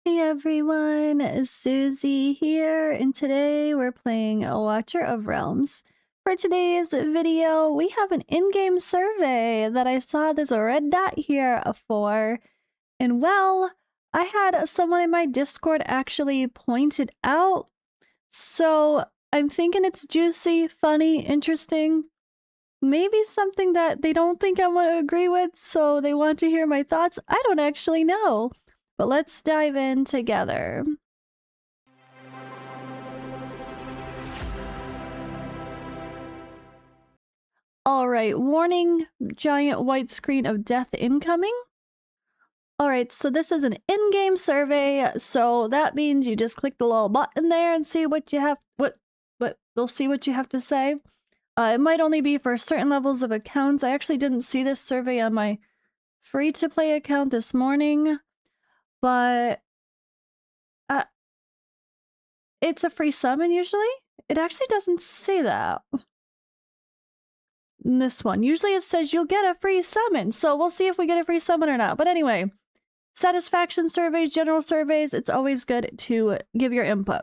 Hey everyone, Suzi here, and today we're playing a Watcher of Realms. For today's video, we have an in-game survey that I saw there's a red dot here for. And well, I had someone in my Discord actually point it out. So I'm thinking it's juicy, funny, interesting. Maybe something that they don't think I want to agree with, so they want to hear my thoughts. I don't actually know. But let's dive in together. Alright, warning, giant white screen of death incoming. Alright, so this is an in-game survey, so that means you just click the little button there and see what you have, they'll see what you have to say. It might only be for certain levels of accounts. I actually didn't see this survey on my free-to-play account this morning, but it's a free summon usually? It actually doesn't say that. In this one. Usually it says you'll get a free summon, so we'll see if we get a free summon or not. But anyway, satisfaction surveys, general surveys, it's always good to give your input.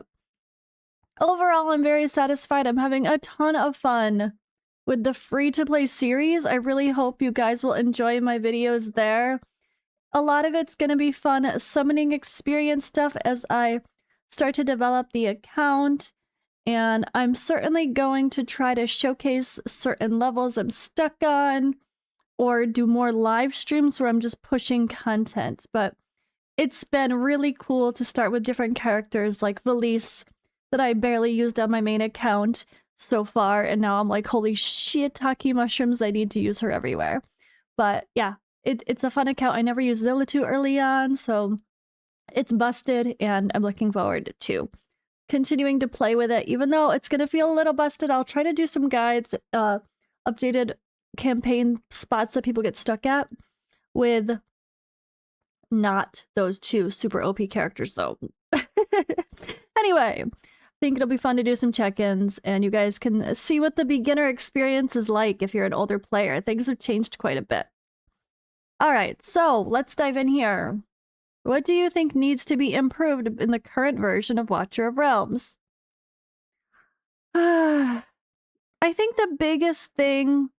Overall, I'm very satisfied. I'm having a ton of fun with the free-to-play series. I really hope you guys will enjoy my videos there. A lot of it's going to be fun summoning experience stuff as I start to develop the account. And I'm certainly going to try to showcase certain levels I'm stuck on or do more live streams where I'm just pushing content. But it's been really cool to start with different characters like Valise that I barely used on my main account so far. And now I'm like, holy shiitake mushrooms, I need to use her everywhere. But yeah, it's a fun account. I never used Zilla too early on, so it's busted and I'm looking forward to continuing to play with it. Even though it's going to feel a little busted, I'll try to do some guides, updated campaign spots that people get stuck at with not those two super OP characters though. Anyway, I think it'll be fun to do some check-ins and you guys can see what the beginner experience is like if you're an older player. Things have changed quite a bit. All right, so let's dive in here. What do you think needs to be improved in the current version of Watcher of Realms? I think the biggest thing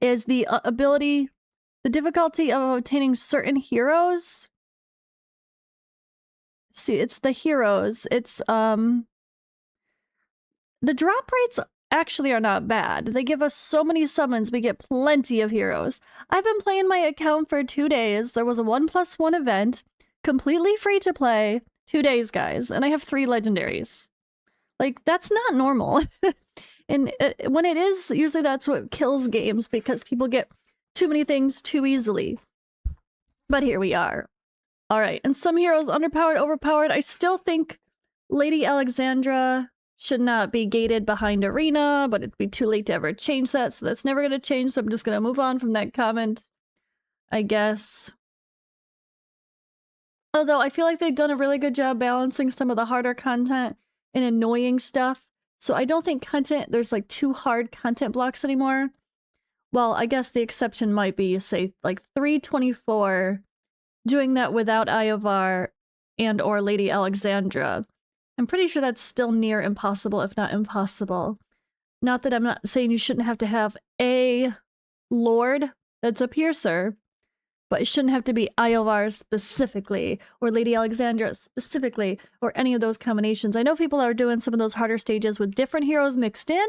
is the the difficulty of obtaining certain heroes. See, it's the heroes. It's, the drop rates actually are not bad. They give us so many summons, we get plenty of heroes. I've been playing my account for 2 days. There was a 1+1 event, completely free to play, 2 days, guys, and I have 3 legendaries. Like, that's not normal. And when it is, usually that's what kills games, because people get too many things too easily. But here we are. Alright, and some heroes underpowered, overpowered. I still think Lady Alexandra should not be gated behind Arena, but it'd be too late to ever change that, so that's never going to change, so I'm just going to move on from that comment, I guess. Although I feel like they've done a really good job balancing some of the harder content and annoying stuff, so I don't think there's like 2 hard content blocks anymore. Well, I guess the exception might be, say, like 324, doing that without Iovar and or Lady Alexandra. I'm pretty sure that's still near impossible, if not impossible. Not that I'm not saying you shouldn't have to have a Lord that's a piercer, but it shouldn't have to be Iovar specifically, or Lady Alexandra specifically, or any of those combinations. I know people are doing some of those harder stages with different heroes mixed in,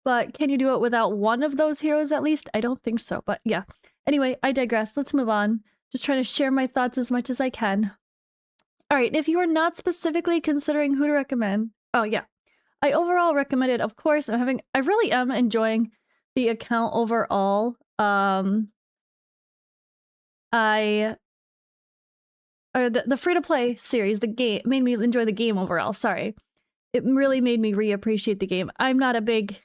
but can you do it without one of those heroes at least? I don't think so, but yeah. Anyway, I digress. Let's move on. Just trying to share my thoughts as much as I can. Alright, if you are not specifically considering who to recommend... Oh, yeah. I overall recommend it, of course. I really am enjoying the account overall. The free-to-play series, the game, made me enjoy the game overall, sorry. It really made me reappreciate the game. I'm not a big...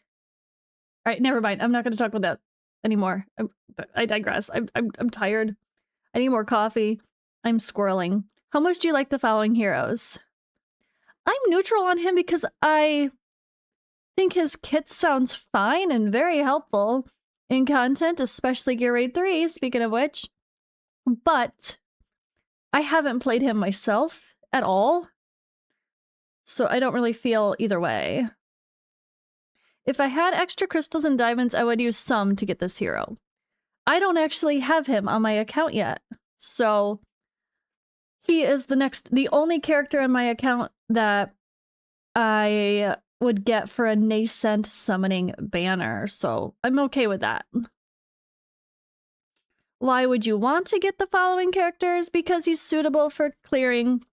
Alright, never mind. I'm not going to talk about that anymore. I digress. I'm tired. I need more coffee. I'm squirreling. How much do you like the following heroes? I'm neutral on him because I think his kit sounds fine and very helpful in content, especially Gear Raid 3, speaking of which. But I haven't played him myself at all, so I don't really feel either way. If I had extra crystals and diamonds, I would use some to get this hero. I don't actually have him on my account yet, so he is the only character on my account that I would get for a nascent summoning banner, so I'm okay with that. Why would you want to get the following characters? Because he's suitable for clearing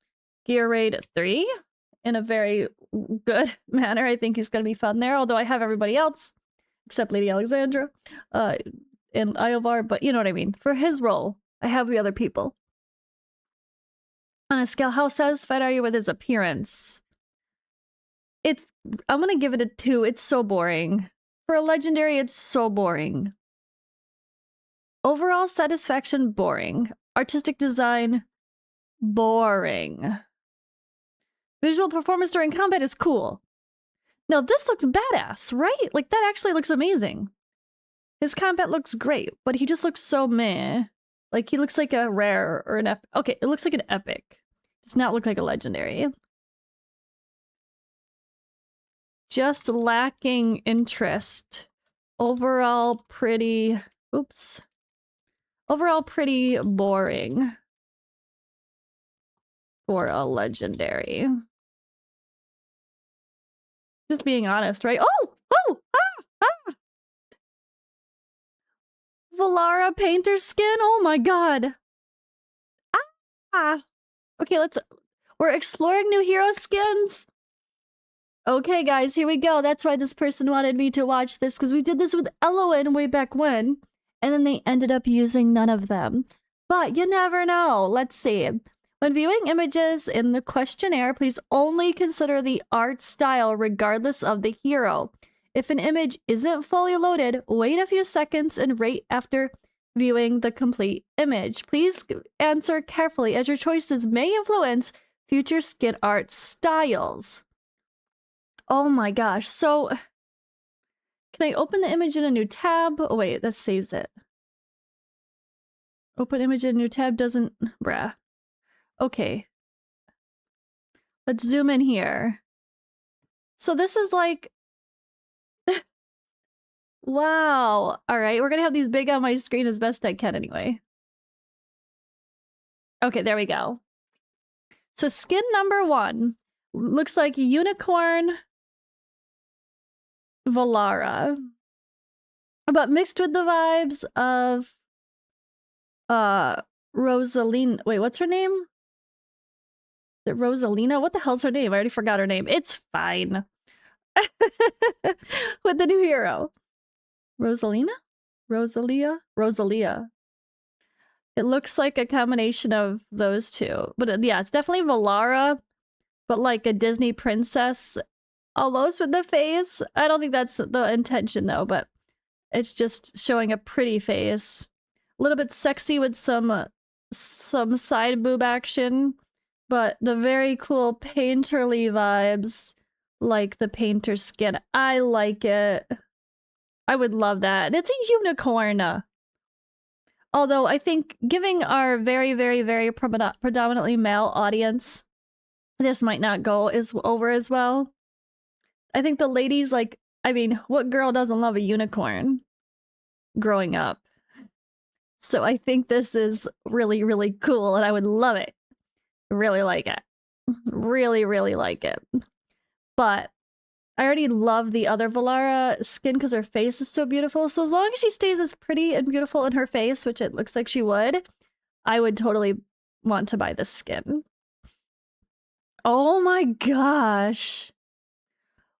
Gear Raid 3 in a very good manner. I think he's going to be fun there, although I have everybody else, except Lady Alexandra, and Iovar, but you know what I mean. For his role, I have the other people. On a scale, how satisfied are you with his appearance? I'm gonna give it a 2. It's so boring. For a legendary, it's so boring. Overall satisfaction, boring. Artistic design, boring. Visual performance during combat is cool. Now this looks badass, right? Like that actually looks amazing. His combat looks great, but he just looks so meh. Like he looks like a rare or an epic. Okay, it looks like an epic. Does not look like a legendary. Just lacking interest. Overall pretty... Oops. Overall pretty boring. For a legendary. Just being honest, right? Oh! Oh! Ah! Ah! Valara painter skin? Oh my god. Ah! Okay, we're exploring new hero skins. Okay, guys, here we go. That's why this person wanted me to watch this, because we did this with Elowen way back when, and then they ended up using none of them. But you never know. Let's see. When viewing images in the questionnaire, please only consider the art style regardless of the hero. If an image isn't fully loaded, wait a few seconds and rate after viewing the complete image. Please answer carefully, as your choices may influence future skin art styles. Oh my gosh, so can I open the image in a new tab? Oh wait, that saves it. Open image in a new tab doesn't... Bruh. Okay. Let's zoom in here. So this is like... Wow. Alright, we're gonna have these big on my screen as best I can anyway. Okay, there we go. So skin number 1 looks like Unicorn Valara, but mixed with the vibes of Rosalina. Wait, what's her name? Is it Rosalina? What the hell's her name? I already forgot her name. It's fine. With the new hero. Rosalina? Rosalia. It looks like a combination of those two. But yeah, it's definitely Valara, but like a Disney princess almost with the face. I don't think that's the intention though, but it's just showing a pretty face. A little bit sexy with some side boob action, but the very cool painterly vibes, like the painter skin. I like it. I would love that. And it's a unicorn. Although I think giving our very, very, very predominantly male audience, this might not go over as well. I think the ladies, like, I mean, what girl doesn't love a unicorn growing up? So I think this is really, really cool, and I would love it. Really like it. Really, really like it. But I already love the other Valara skin because her face is so beautiful. So as long as she stays as pretty and beautiful in her face, which it looks like she would, I would totally want to buy this skin. Oh my gosh.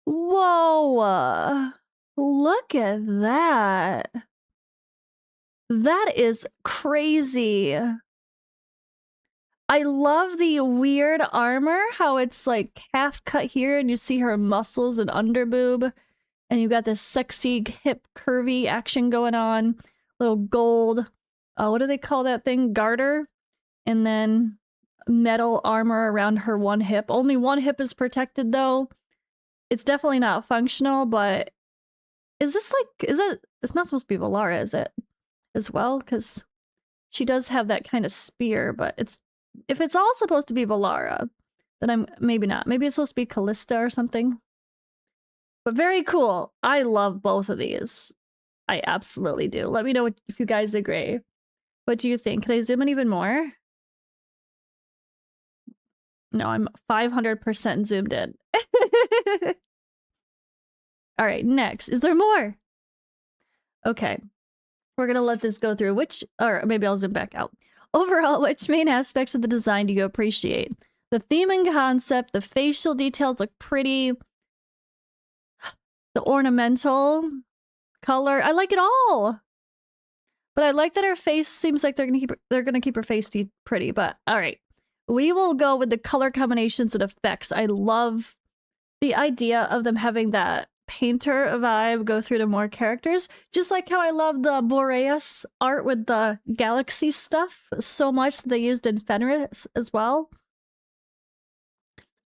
Whoa. Look at that. That is crazy. I love the weird armor, how it's like half cut here and you see her muscles and underboob. And you got this sexy hip curvy action going on. Little gold, what do they call that thing? Garter. And then metal armor around her one hip. Only one hip is protected though. It's definitely not functional, but is this like, it's not supposed to be Valara, is it? As well? Because she does have that kind of spear, but it's If it's all supposed to be Valara, then I'm maybe not. Maybe it's supposed to be Callista or something. But very cool. I love both of these. I absolutely do. Let me know if you guys agree. What do you think? Can I zoom in even more? No, I'm 500% zoomed in. All right, next. Is there more? Okay. We're gonna let this go through. Or maybe I'll zoom back out. Overall, which main aspects of the design do you appreciate? The theme and concept, the facial details look pretty. The ornamental color, I like it all. But I like that her face seems like they're gonna keep her face pretty. But all right, we will go with the color combinations and effects. I love the idea of them having that painter vibe go through to more characters, just like how I love the Boreas art with the galaxy stuff so much that they used in Fenris as well.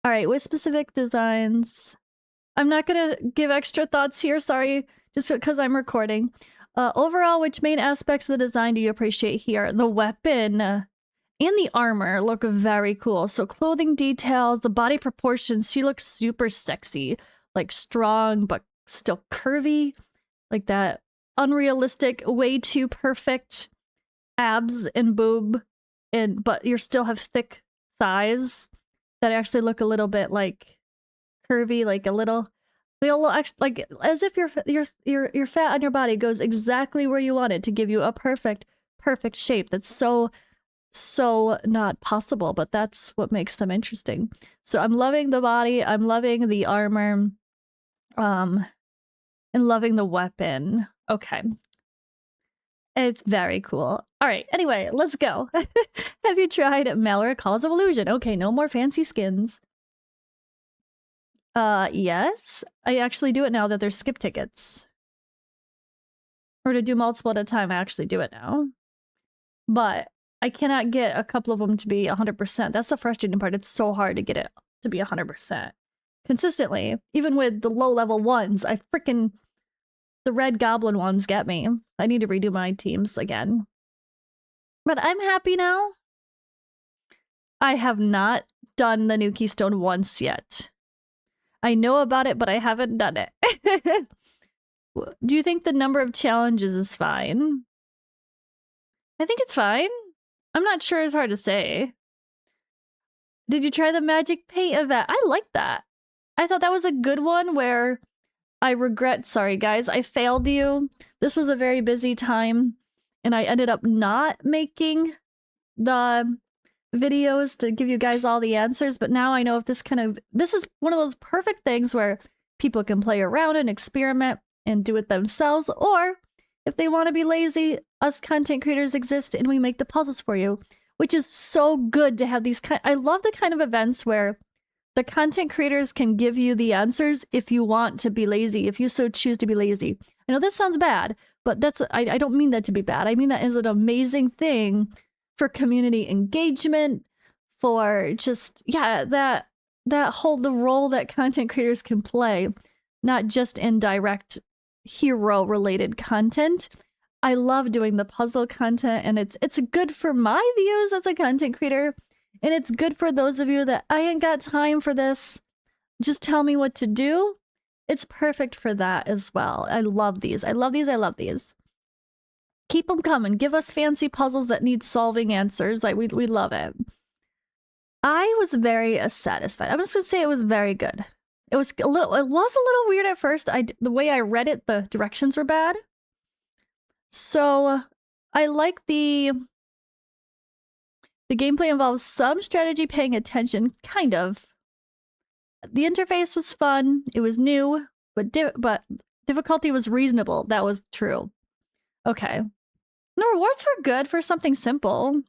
All right, with specific designs, I'm not gonna give extra thoughts here, sorry, just because I'm recording. Overall, which main aspects of the design do you appreciate here? The weapon and the armor look very cool. So clothing details, the body proportions, she looks super sexy. Like strong, but still curvy. Like that unrealistic, way too perfect abs and boob. But you still have thick thighs that actually look a little bit like curvy, like a little... They'll actually, like, as if your fat on your body goes exactly where you want it to give you a perfect shape. That's so not possible, but that's what makes them interesting. So I'm loving the body, I'm loving the armor, and loving the weapon. Okay. It's very cool. All right, anyway, let's go. Have you tried Malrik Halls of Illusion? Okay, no more fancy skins. Yes. I actually do it now that there's skip tickets. Or to do multiple at a time, I actually do it now. But I cannot get a couple of them to be 100%. That's the frustrating part. It's so hard to get it to be 100%. Consistently. Even with the low-level ones, the red goblin ones get me. I need to redo my teams again. But I'm happy now. I have not done the new Keystone once yet. I know about it, but I haven't done it. Do you think the number of challenges is fine? I think it's fine. I'm not sure, it's hard to say. Did you try the magic paint event? I like that. I thought that was a good one where I regret, sorry guys, I failed you. This was a very busy time and I ended up not making the videos to give you guys all the answers, but now I know if this is one of those perfect things where people can play around and experiment and do it themselves, or if they want to be lazy, us content creators exist and we make the puzzles for you, which is so good to have these I love the kind of events where the content creators can give you the answers if you want to be lazy, if you so choose to be lazy. I know this sounds bad, but I don't mean that to be bad. I mean that is an amazing thing for community engagement, for just, yeah, the role that content creators can play, not just in direct hero-related content. I love doing the puzzle content, and it's good for my views as a content creator, and it's good for those of you that I ain't got time for this. Just tell me what to do. It's perfect for that as well. I love these. I love these. I love these. Keep them coming. Give us fancy puzzles that need solving answers. We love it. I was very satisfied. I'm just gonna say it was very good. It was a little weird at first. The way I read it, the directions were bad. So I like the gameplay involves some strategy, paying attention, kind of. The interface was fun. It was new, but difficulty was reasonable. That was true. Okay. The rewards were good for something simple.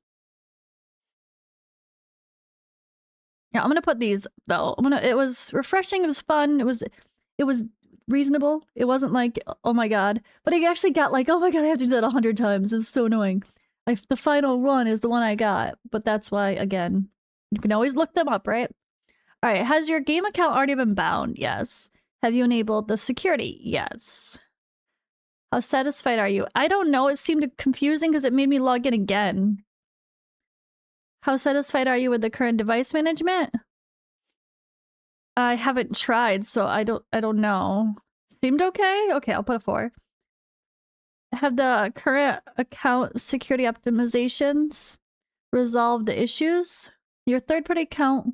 Yeah, I'm gonna put these though. It was refreshing. It was fun. It was reasonable. It wasn't like, oh my god. But I actually got like, oh my god, I have to do that 100 times. It was so annoying. The final one is the one I got. But that's why, again, you can always look them up, right? All right. Has your game account already been bound? Yes. Have you enabled the security? Yes. How satisfied are you? I don't know. It seemed confusing because it made me log in again. How satisfied are you with the current device management? I haven't tried, so I don't know. Seemed okay? Okay, I'll put a 4. Have the current account security optimizations resolved the issues? Your third-party account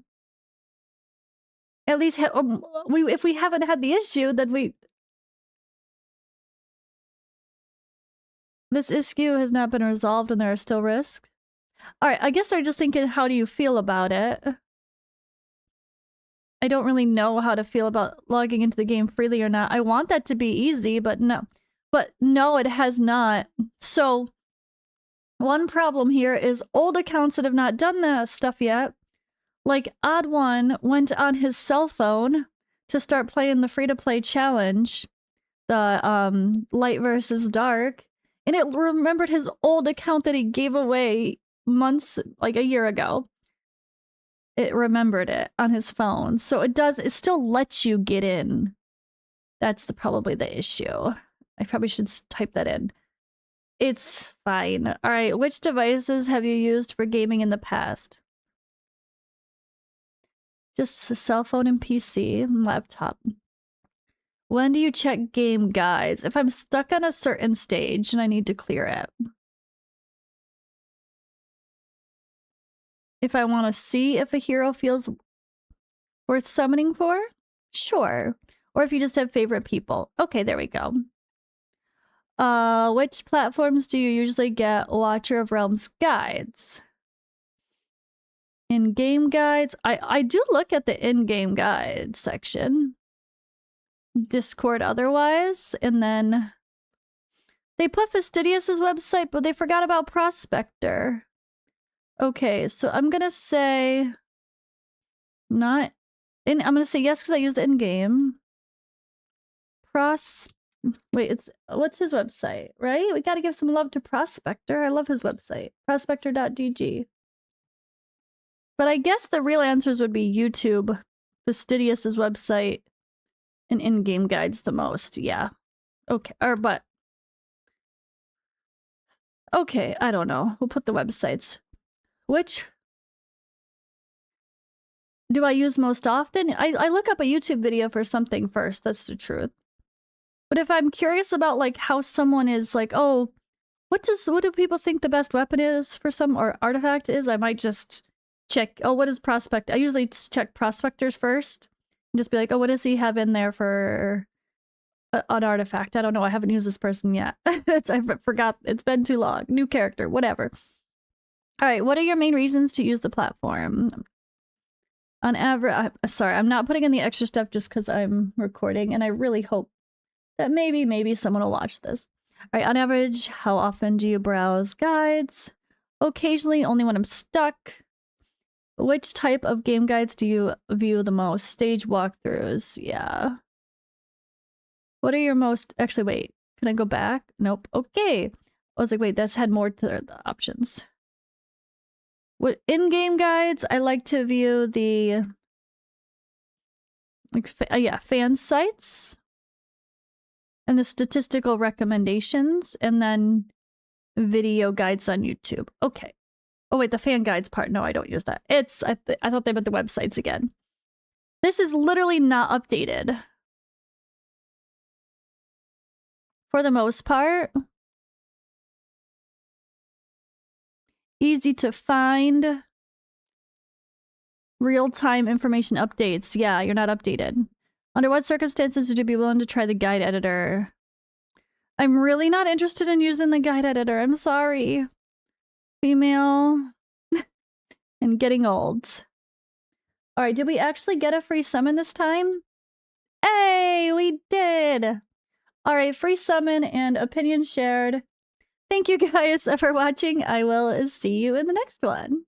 at least if we haven't had the issue, then this issue has not been resolved and there are still risks. All right, I guess they're just thinking, how do you feel about it? I don't really know how to feel about logging into the game freely or not. I want that to be easy, but no. But no, it has not. So one problem here is old accounts that have not done the stuff yet. Like Odd One went on his cell phone to start playing the free-to-play challenge, the light versus dark, and it remembered his old account that he gave away months, like a year ago. It remembered it on his phone. So it still lets you get in. That's probably the issue. I probably should type that in. It's fine. All right, which devices have you used for gaming in the past? Just a cell phone and PC and laptop. When do you check game guides? If I'm stuck on a certain stage and I need to clear it. If I want to see if a hero feels worth summoning for? Sure. Or if you just have favorite people. Okay, there we go. Which platforms do you usually get Watcher of Realms guides? In-game guides? I do look at the in-game guide section. Discord otherwise, and then they put Fastidious's website, but they forgot about Prospector. Okay, so I'm gonna say not in. I'm gonna say yes because I used it in game. Wait, what's his website? Right? We gotta give some love to Prospector. I love his website, prospector.dg. But I guess the real answers would be YouTube, Fastidious's website, and in-game guides the most. Yeah. Okay. Okay, I don't know. We'll put the websites. Which do I use most often? I look up a YouTube video for something first. That's the truth. But if I'm curious about like how someone is like, oh, what do people think the best weapon is for some or artifact is? I might just check. Oh, what is Prospect? I usually just check Prospectors first and just be like, oh, what does he have in there for an artifact? I don't know. I haven't used this person yet. I forgot. It's been too long. New character, whatever. All right, what are your main reasons to use the platform? On average, sorry, I'm not putting in the extra stuff just because I'm recording, and I really hope that maybe someone will watch this. All right, on average, how often do you browse guides? Occasionally, only when I'm stuck. Which type of game guides do you view the most? Stage walkthroughs, yeah. What are your most... Actually, wait, can I go back? Nope, okay. I was like, wait, that's had more to the options. What in-game guides? I like to view the fan sites and the statistical recommendations, and then video guides on YouTube. Okay. Oh wait, the fan guides part. No, I don't use that. I thought they meant the websites again. This is literally not updated. For the most part. Easy to find. Real-time information updates. Yeah, you're not updated. Under what circumstances would you be willing to try the guide editor? I'm really not interested in using the guide editor. I'm sorry. Female. And getting old. Alright, did we actually get a free summon this time? Hey, we did! Alright, free summon and opinion shared. Thank you guys for watching. I will see you in the next one.